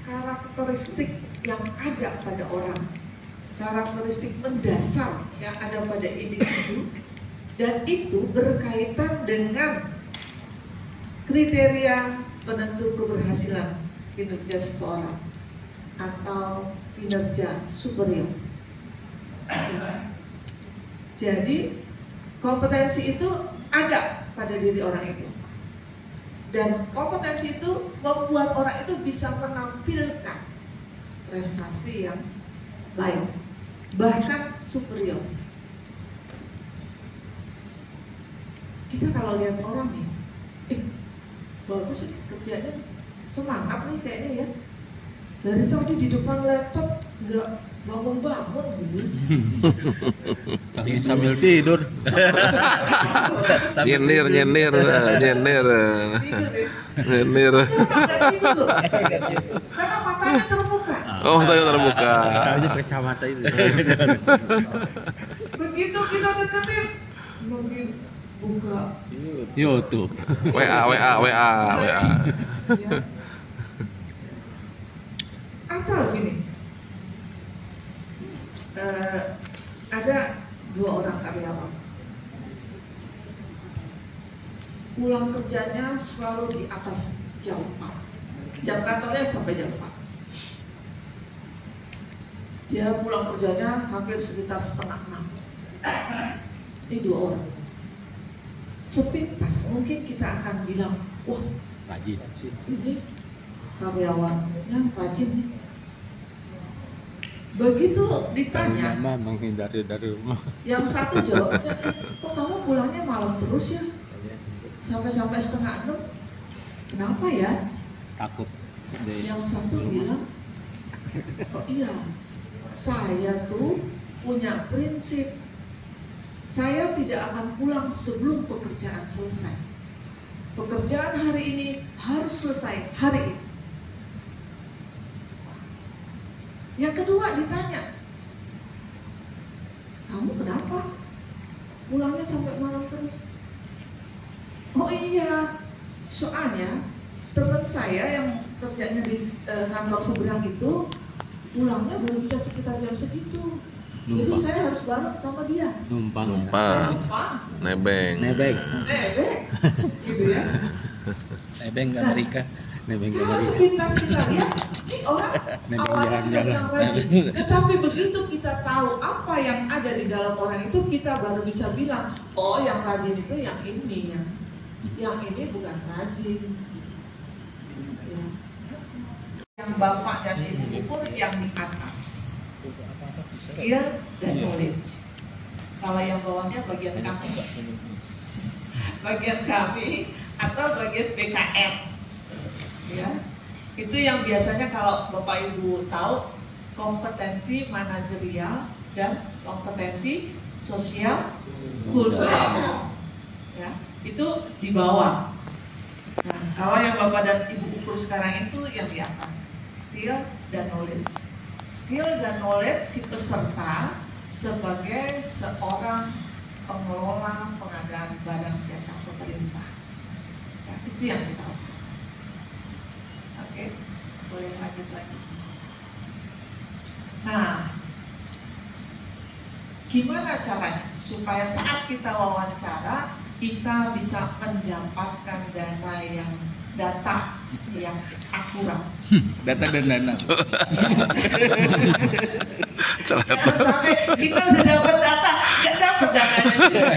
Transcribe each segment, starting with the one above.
karakteristik yang ada pada orang, karakteristik mendasar yang ada pada individu, dan itu berkaitan dengan kriteria penentu keberhasilan kinerja seseorang atau kinerja superior. Jadi kompetensi itu ada pada diri orang itu, dan kompetensi itu membuat orang itu bisa menampilkan prestasi yang baik, bahkan superior. Kita kalau lihat orang nih, bagus kerjanya, semangat nih kayaknya ya, dari tadi di depan laptop nggak bangun-bangun gitu. Sambil tidur. Nyender. Karena matanya terbuka. Oh, matanya terbuka. Aja kacamata itu. Begitu kita deketin, mungkin buka YouTube. WA. ya. Atau gini, ada 2 orang karyawan, pulang kerjanya selalu di atas jam 4, jam kantornya sampai jam 4. Dia pulang kerjanya hampir sekitar setengah 6. Ini 2 orang. Sepintas mungkin kita akan bilang, wah Rajin. ini karyawannya rajin nih. Begitu ditanya, menghindari dari rumah. yang satu jawabnya, kok kamu pulangnya malam terus ya? Sampai setengah 6. Kenapa ya? Takut. Yang satu bilang, oh iya, saya tuh punya prinsip, saya tidak akan pulang sebelum pekerjaan selesai. Pekerjaan hari ini harus selesai hari ini. Yang kedua ditanya, kamu kenapa pulangnya sampai malam terus? Oh iya, soalnya teman saya yang kerjanya di kantor seberang itu pulangnya baru bisa sekitar jam segitu. Jadi saya harus bareng sama dia. Numpang. Saya numpang. Nebeng. Gitu ya. Nebeng ke Amerika. Nebeng ke Kalau Amerika. sepintas kita lihat, ini orang awalnya tidak pernah rajin. Tetapi begitu kita tahu apa yang ada di dalam orang itu, kita baru bisa bilang, oh yang rajin itu yang ini, yang ini bukan rajin. Ya. Yang bapak dan ibu ukur yang di atas, skill dan knowledge. Kalau yang bawahnya bagian kami atau bagian PKM, ya, itu yang biasanya kalau bapak ibu tahu, kompetensi manajerial dan kompetensi sosial kultural, ya, itu di bawah. Nah, kalau yang bapak dan ibu ukur sekarang itu yang di atas, skill dan knowledge. Skill dan knowledge si peserta sebagai seorang pengelola pengadaan barang jasa pemerintah. Ya, itu yang kita tahu. Oke, boleh lanjut lagi. Nah, gimana caranya supaya saat kita wawancara kita bisa mendapatkan data yang akurat. Data dan dana. Jangan sampai kita udah dapat data, nggak dapat datanya juga.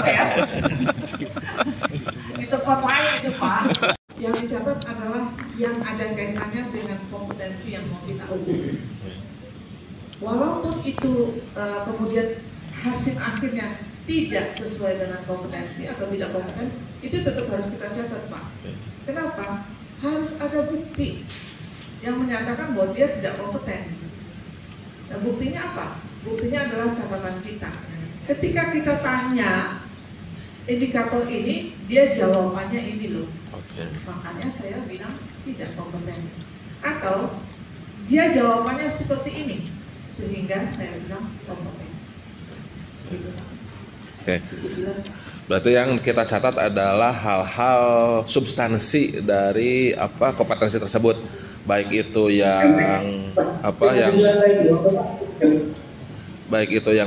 Ya. Di tempat lain itu Pak. Yang dicatat adalah yang ada kaitannya dengan kompetensi yang mau kita ukur. Walaupun itu kemudian hasil akhirnya tidak sesuai dengan kompetensi atau tidak kompeten, itu tetap harus kita catat Pak. Kenapa? Harus ada bukti yang menyatakan bahwa dia tidak kompeten. Nah, buktinya apa? Buktinya adalah catatan kita. Ketika kita tanya indikator ini, dia jawabannya ini loh. Makanya saya bilang tidak kompeten. Atau dia jawabannya seperti ini, sehingga saya bilang kompeten. Gitu. Oke. Berarti yang kita catat adalah hal-hal substansi dari kompetensi tersebut, baik itu yang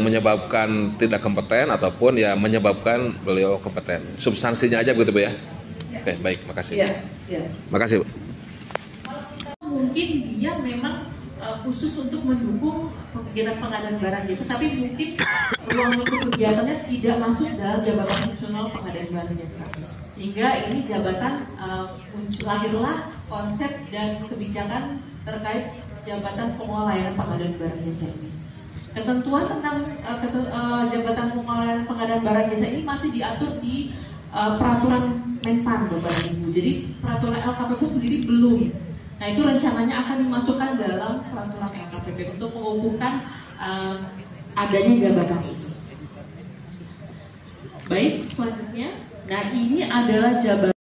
menyebabkan tidak kompeten ataupun yang menyebabkan beliau kompeten. Substansinya aja begitu Bu ya. Oke, baik, makasih. Iya. Makasih Bu. Mungkin dia memang khusus untuk mendukung kegiatan pengadaan barang jasa, tapi mungkin ruang lingkup kegiatannya tidak masuk dalam jabatan fungsional pengadaan barang jasa. Sehingga ini jabatan lahirlah konsep dan kebijakan terkait jabatan pengelola layanan pengadaan barang jasa ini. Ketentuan tentang jabatan pengelola pengadaan barang jasa ini masih diatur di peraturan Menpan, Bapak Ibu. Jadi peraturan LKPP sendiri belum. Nah, itu rencananya akan dimasukkan dalam peraturan LKPP untuk mengukuhkan adanya jabatan itu. Baik, selanjutnya, nah ini adalah jabatan